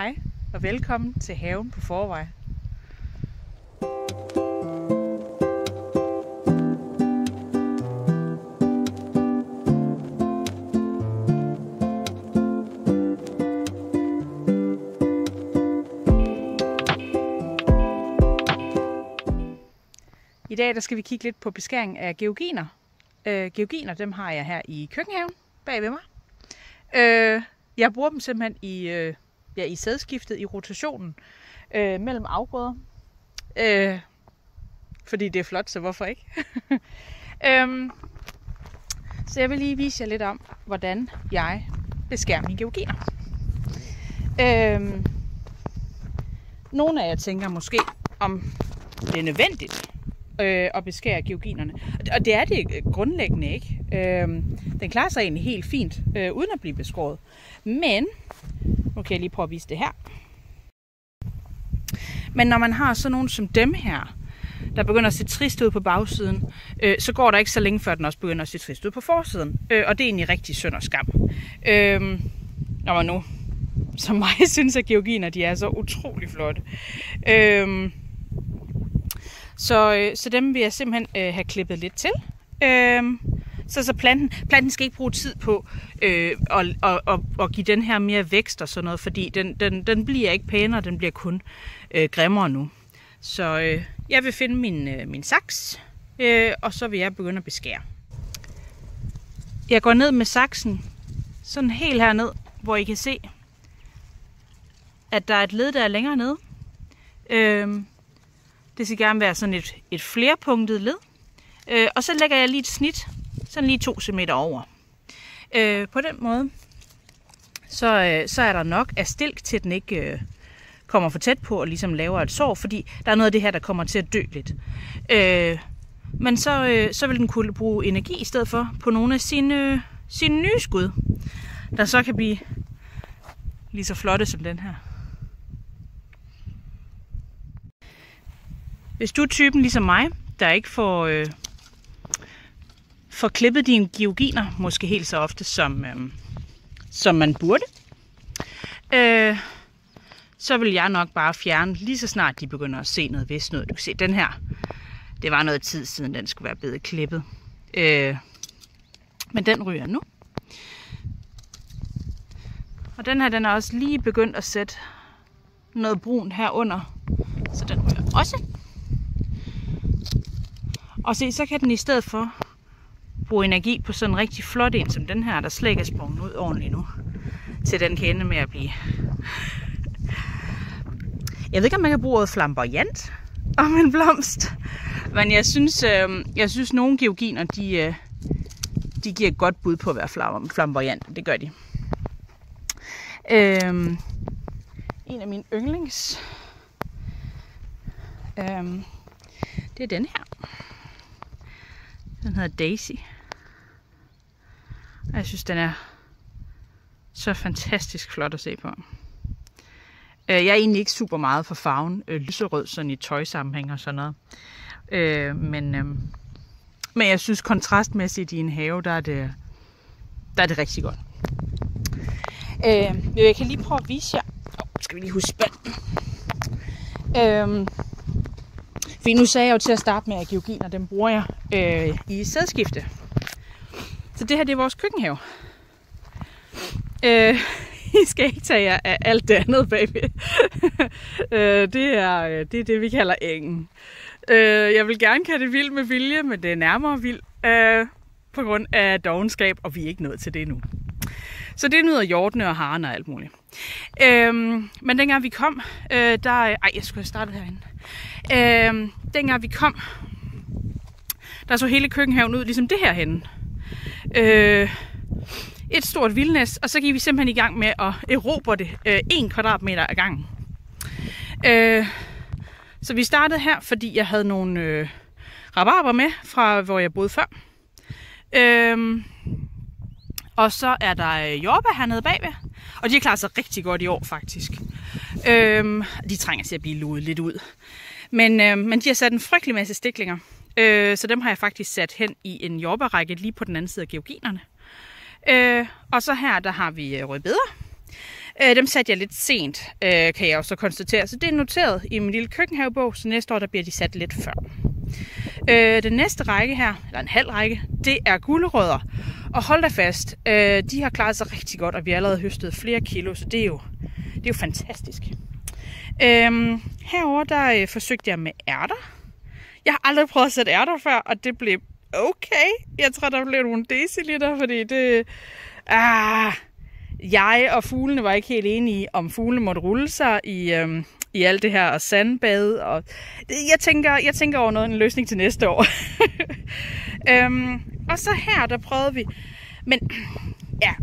Hej og velkommen til Haven på Forvej. I dag der skal vi kigge lidt på beskæring af georginer. Georginer, dem har jeg her i køkkenhaven bag ved mig. Jeg bruger dem simpelthen i sædskiftet, i rotationen mellem afgrøder. Fordi det er flot, så hvorfor ikke? Så jeg vil lige vise jer lidt om, hvordan jeg beskærer mine georginer. Nogle af jer tænker måske, om det er nødvendigt at beskære georginerne. Og det er det grundlæggende ikke. Den klarer sig egentlig helt fint, uden at blive beskåret. Men, nu kan jeg lige prøve at vise det her. Men når man har sådan nogle som dem her, der begynder at se trist ud på bagsiden, så går der ikke så længe, før den også begynder at se trist ud på forsiden. Og det er egentlig rigtig synd og skam. Når man nu, som mig, synes, at georginer, de er så utrolig flotte. Så dem vil jeg simpelthen have klippet lidt til. Så planten skal ikke bruge tid på at give den her mere vækst og sådan noget, fordi den bliver ikke pænere, den bliver kun grimmere nu. Så jeg vil finde min saks, og så vil jeg begynde at beskære. Jeg går ned med saksen, sådan helt herned, hvor I kan se, at der er et led, der er længere nede. Det skal gerne være sådan et flerpunktet led. Og så lægger jeg lige et snit, sådan lige 2 cm over. På den måde, så er der nok af stilk til, at den ikke kommer for tæt på og ligesom laver et sår, fordi der er noget af det her, der kommer til at dø lidt. Men så vil den kunne bruge energi i stedet for på nogle af sine nye skud, der så kan blive lige så flotte som den her. Hvis du er typen ligesom mig, der ikke får klippet dine georginer, måske helt så ofte som man burde, så vil jeg nok bare fjerne, lige så snart de begynder at se noget visnød. Du kan se, den her, det var noget tid siden, den skulle være blevet klippet. Men den ryger nu. Og den her, den er også lige begyndt at sætte noget brun herunder, så den ryger også. Og se, så kan den i stedet for bruge energi på sådan en rigtig flot en som den her, der slet ikke er sprunget ud ordentligt nu. Til den kan ende med at blive... Jeg ved ikke, om man kan bruge ordet flamboyant om en blomst. Men jeg synes nogle georginer, de giver et godt bud på at være flamboyant. Det gør de. En af mine yndlings... det er den her. Den hedder Daisy. Jeg synes, den er så fantastisk flot at se på. Jeg er egentlig ikke super meget for farven lyserød, sådan i tøjsammenhæng og sådan noget. Men jeg synes kontrastmæssigt i en have, der er det rigtig godt. Jeg kan lige prøve at vise jer. Skal vi lige huske spanden. For nu sagde jeg jo til at starte med, at georginer, dem bruger jeg i sædskifte. Så det her, det er vores køkkenhave. I skal ikke tage jer af alt det andet bagved. Det er det, vi kalder engen. Jeg vil gerne kalde det vild med vilje, men det er nærmere vild på grund af dovenskab, og vi er ikke nået til det endnu. Så det nyder hjortene og harerne og alt muligt. Men dengang vi kom, jeg skulle have startet herinde. Dengang vi kom, der så hele køkkenhaven ud ligesom det her henne. Et stort vildnæs, og så gik vi simpelthen i gang med at erobre det 1 kvadratmeter ad gangen. Så vi startede her, fordi jeg havde nogle rabarber med fra hvor jeg boede før. Og så er der jordbær hernede bagved, og de har klaret sig rigtig godt i år faktisk. De trænger til at blive luet lidt ud. Men de har sat en frygtelig masse stiklinger, så dem har jeg faktisk sat hen i en jordbærrække lige på den anden side af georginerne. Og så her, der har vi rødbeder. Dem satte jeg lidt sent, kan jeg også konstatere. Så det er noteret i min lille køkkenhavebog, så næste år der bliver de sat lidt før. Den næste række her, eller en halv række, det er gulerødder. Og hold da fast, de har klaret sig rigtig godt, og vi har allerede høstet flere kilo, så det er jo fantastisk. Herover der forsøgte jeg med ærter. Jeg har aldrig prøvet at sætte ærter før, og det blev okay. Jeg tror, der blev nogle deciliter, fordi det... jeg og fuglene var ikke helt enige, om fuglene måtte rulle sig i alt det her og sandbade. Og jeg tænker over en løsning til næste år. Og så her, der prøvede vi... Men ja,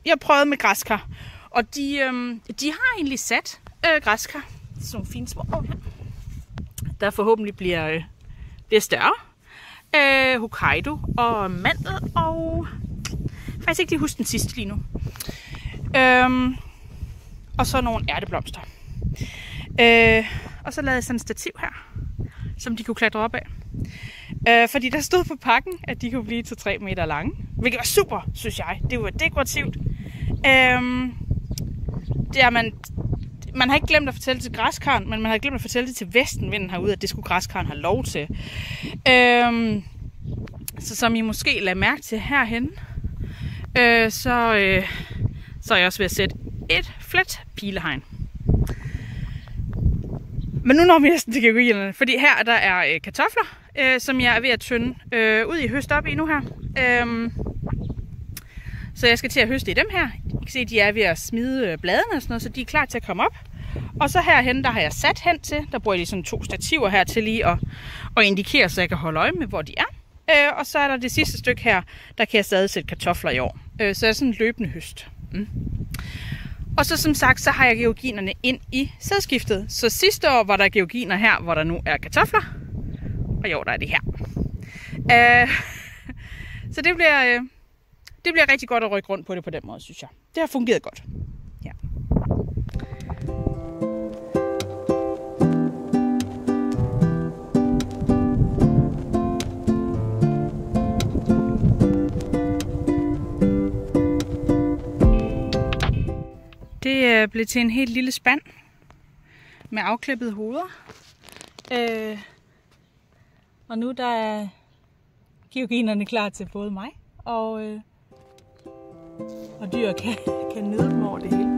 jeg prøvede med græskar. Og de har egentlig sat græskar. Sådan nogle fine små her. Der forhåbentlig bliver større. Hokkaido og mandel og... Faktisk ikke lige huske den sidste lige nu. Og så nogle ærteblomster. Og så lavede jeg sådan et stativ her, som de kunne klatre op af. Fordi der stod på pakken, at de kunne blive til 3 meter lange. Hvilket var super, synes jeg. Det var dekorativt. Det er man har ikke glemt at fortælle det til græskaren, men man har glemt at fortælle det til vestenvinden herude, at det skulle græskaren have lov til. Så som I måske lader mærke til herhen, så er jeg også ved at sætte et fladt pilehegn. Men nu når vi næsten til georgierne, fordi her der er kartofler, som jeg er ved at tynde ud i høst op i nu her. Så jeg skal til at høste i dem her. I kan se, at de er ved at smide bladene og sådan noget, så de er klar til at komme op. Og så herhen, der har jeg sat hen til, der bruger de sådan 2 stativer her til lige at indikere, så jeg kan holde øje med, hvor de er. Og så er der det sidste stykke her, der kan jeg stadig sætte kartofler i år. Så er det sådan en løbende høst. Og så som sagt, så har jeg georginerne ind i sædskiftet. Så sidste år var der georginer her, hvor der nu er kartofler. Og i år der er det her. Så det bliver rigtig godt at rykke rundt på det på den måde, synes jeg. Det har fungeret godt. Ja. Det blev til en helt lille spand med afklippede hoveder. Og nu der er georginerne klar til både mig og dyr kan nyde dem over det hele.